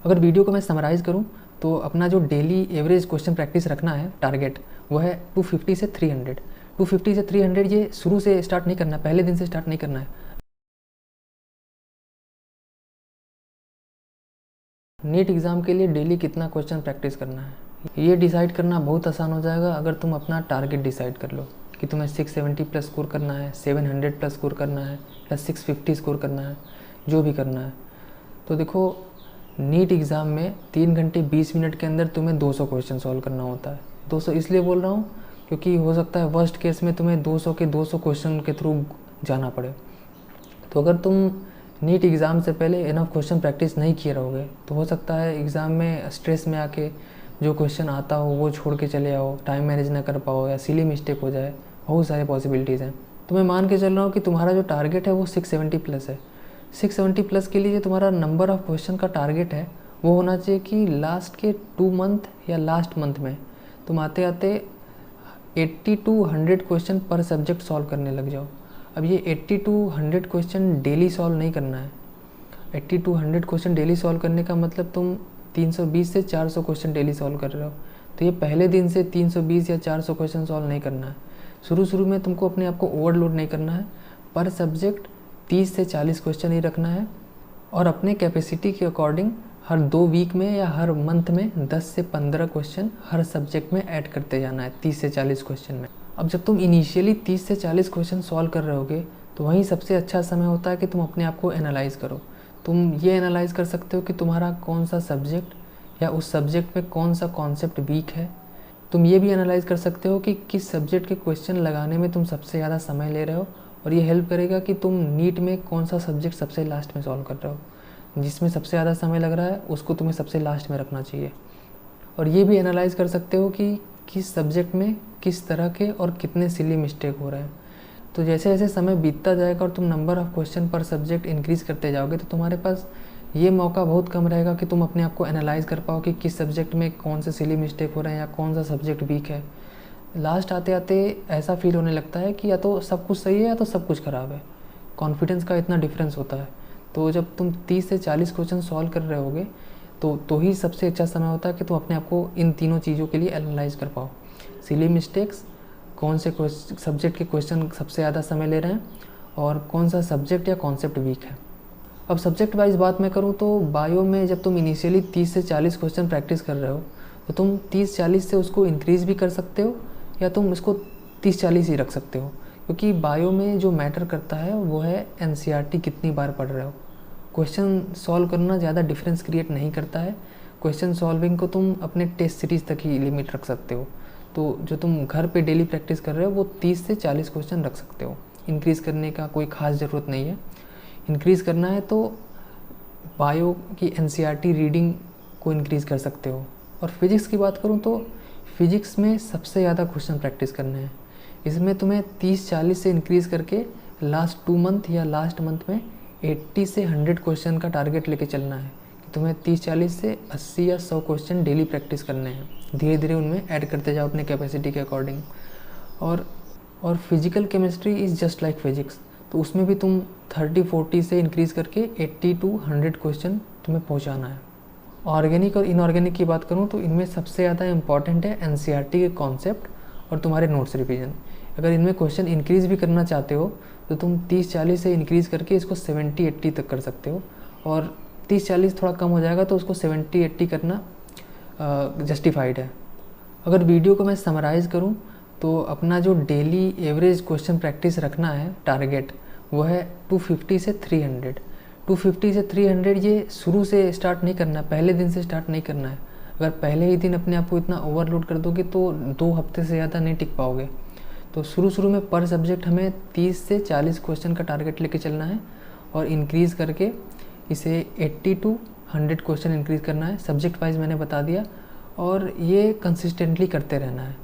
अगर वीडियो को मैं समराइज़ करूँ तो अपना जो डेली एवरेज क्वेश्चन प्रैक्टिस रखना है टारगेट, वो है 250 से 300। 250 से 300 ये शुरू से स्टार्ट नहीं करना है, पहले दिन से स्टार्ट नहीं करना है। नीट एग्ज़ाम के लिए डेली कितना क्वेश्चन प्रैक्टिस करना है, ये डिसाइड करना बहुत आसान हो जाएगा अगर तुम अपना टारगेट डिसाइड कर लो कि तुम्हें 670 प्लस स्कोर करना है, 700 प्लस स्कोर करना है, या 650 स्कोर करना है, जो भी करना है। तो देखो, नीट एग्ज़ाम में 3 घंटे 20 मिनट के अंदर तुम्हें 200 क्वेश्चन सॉल्व करना होता है। 200 इसलिए बोल रहा हूँ क्योंकि हो सकता है वर्स्ट केस में तुम्हें 200 के 200 क्वेश्चन के थ्रू जाना पड़े। तो अगर तुम नीट एग्ज़ाम से पहले इनफ क्वेश्चन प्रैक्टिस नहीं किए रहोगे तो हो सकता है एग्ज़ाम में स्ट्रेस में आके जो क्वेश्चन आता हो वो छोड़ के चले आओ, टाइम मैनेज ना कर पाओ, या सिली मिस्टेक हो जाए। बहुत सारे पॉसिबिलिटीज़ हैं। तो मैं मान के चल रहा हूँ कि तुम्हारा जो टारगेट है वो 670 प्लस है। 670 प्लस के लिए जो तुम्हारा नंबर ऑफ़ क्वेश्चन का टारगेट है वो होना चाहिए कि लास्ट के 2 मंथ या लास्ट मंथ में तुम आते आते 80 to 100 क्वेश्चन पर सब्जेक्ट सॉल्व करने लग जाओ। अब ये 80 to 100 क्वेश्चन डेली सॉल्व नहीं करना है। 80 to 100 क्वेश्चन डेली सॉल्व करने का मतलब तुम 320 से 400 क्वेश्चन डेली सॉल्व कर रहे हो। तो ये पहले दिन से 320 या 400 क्वेश्चन सॉल्व नहीं करना है। शुरू में तुमको अपने आप को ओवरलोड नहीं करना है। पर सब्जेक्ट 30 से 40 क्वेश्चन ही रखना है, और अपने कैपेसिटी के अकॉर्डिंग हर 2 वीक में या हर मंथ में 10 से 15 क्वेश्चन हर सब्जेक्ट में ऐड करते जाना है 30 से 40 क्वेश्चन में। अब जब तुम इनिशियली 30 से 40 क्वेश्चन सॉल्व कर रहे होगे तो वहीं सबसे अच्छा समय होता है कि तुम अपने आप को एनालाइज़ करो। तुम ये एनालाइज़ कर सकते हो कि तुम्हारा कौन सा सब्जेक्ट या उस सब्जेक्ट में कौन सा कॉन्सेप्ट वीक है। तुम ये भी एनालाइज़ कर सकते हो कि किस सब्जेक्ट के क्वेश्चन लगाने में तुम सबसे ज़्यादा समय ले रहे हो, और ये हेल्प करेगा कि तुम नीट में कौन सा सब्जेक्ट सबसे लास्ट में सॉल्व कर रहे हो। जिसमें सबसे ज़्यादा समय लग रहा है उसको तुम्हें सबसे लास्ट में रखना चाहिए। और ये भी एनालाइज़ कर सकते हो कि किस सब्जेक्ट में किस तरह के और कितने सिली मिस्टेक हो रहे हैं। तो जैसे जैसे समय बीतता जाएगा और तुम नंबर ऑफ़ क्वेश्चन पर सब्जेक्ट इंक्रीज़ करते जाओगे तो तुम्हारे पास ये मौका बहुत कम रहेगा कि तुम अपने आप को एनालाइज़ कर पाओ कि किस सब्जेक्ट में कौन से सिली मिस्टेक हो रहे हैं या कौन सा सब्जेक्ट वीक है। लास्ट आते आते ऐसा फील होने लगता है कि या तो सब कुछ सही है या तो सब कुछ ख़राब है। कॉन्फिडेंस का इतना डिफरेंस होता है। तो जब तुम 30 से 40 क्वेश्चन सॉल्व कर रहे होगे तो ही सबसे अच्छा समय होता है कि तुम अपने आप को इन तीनों चीज़ों के लिए एनालाइज़ कर पाओ। सिली मिस्टेक्स, कौन से सब्जेक्ट के क्वेश्चन सबसे ज़्यादा समय ले रहे हैं, और कौन सा सब्जेक्ट या कॉन्सेप्ट वीक है। अब सब्जेक्ट वाइज बात मैं करूँ तो बायो में जब तुम इनिशियली 30 से 40 क्वेश्चन प्रैक्टिस कर रहे हो तो तुम 30-40 से उसको इंक्रीज़ भी कर सकते हो, या तुम इसको 30-40 ही रख सकते हो। क्योंकि बायो में जो मैटर करता है वो है एनसीईआरटी कितनी बार पढ़ रहे हो। क्वेश्चन सॉल्व करना ज़्यादा डिफरेंस क्रिएट नहीं करता है। क्वेश्चन सॉल्विंग को तुम अपने टेस्ट सीरीज़ तक ही लिमिट रख सकते हो। तो जो तुम घर पे डेली प्रैक्टिस कर रहे हो वो 30 से 40 क्वेश्चन रख सकते हो। इंक्रीज़ करने का कोई ख़ास ज़रूरत नहीं है। इंक्रीज़ करना है तो बायो की एनसीईआरटी रीडिंग को इंक्रीज़ कर सकते हो। और फिज़िक्स की बात करूँ तो फिज़िक्स में सबसे ज़्यादा क्वेश्चन प्रैक्टिस करने हैं। इसमें तुम्हें 30-40 से इंक्रीज़ करके लास्ट 2 मंथ या लास्ट मंथ में 80 से 100 क्वेश्चन का टारगेट लेके चलना है कि तुम्हें 30-40 से 80 या 100 क्वेश्चन डेली प्रैक्टिस करने हैं। धीरे धीरे उनमें ऐड करते जाओ अपने कैपेसिटी के अकॉर्डिंग। और physical chemistry is just like physics, तो उसमें भी तुम 30-40 से इंक्रीज़ करके 80 to 100 क्वेश्चन तुम्हें पहुंचाना है। ऑर्गेनिक और इनऑर्गेनिक की बात करूं तो इनमें सबसे ज़्यादा इंपॉर्टेंट है एनसीईआरटी के कॉन्सेप्ट और तुम्हारे नोट्स रिवीजन। अगर इनमें क्वेश्चन इंक्रीज़ भी करना चाहते हो तो तुम 30-40 से इंक्रीज़ करके इसको 70-80 तक कर सकते हो, और 30-40 थोड़ा कम हो जाएगा तो उसको 70-80 करना जस्टिफाइड है। अगर वीडियो को मैं समराइज़ करूं तो अपना जो डेली एवरेज क्वेश्चन प्रैक्टिस रखना है टारगेट, वो है 250 से 300। 250 से 300 ये शुरू से स्टार्ट नहीं करना है, पहले दिन से स्टार्ट नहीं करना है। अगर पहले ही दिन अपने आप को इतना ओवरलोड कर दोगे तो 2 हफ्ते से ज़्यादा नहीं टिक पाओगे। तो शुरू में पर सब्जेक्ट हमें 30 से 40 क्वेश्चन का टारगेट लेके चलना है, और इंक्रीज़ करके इसे 80 to 100 क्वेश्चन इंक्रीज़ करना है। सब्जेक्ट वाइज मैंने बता दिया, और ये कंसिस्टेंटली करते रहना है।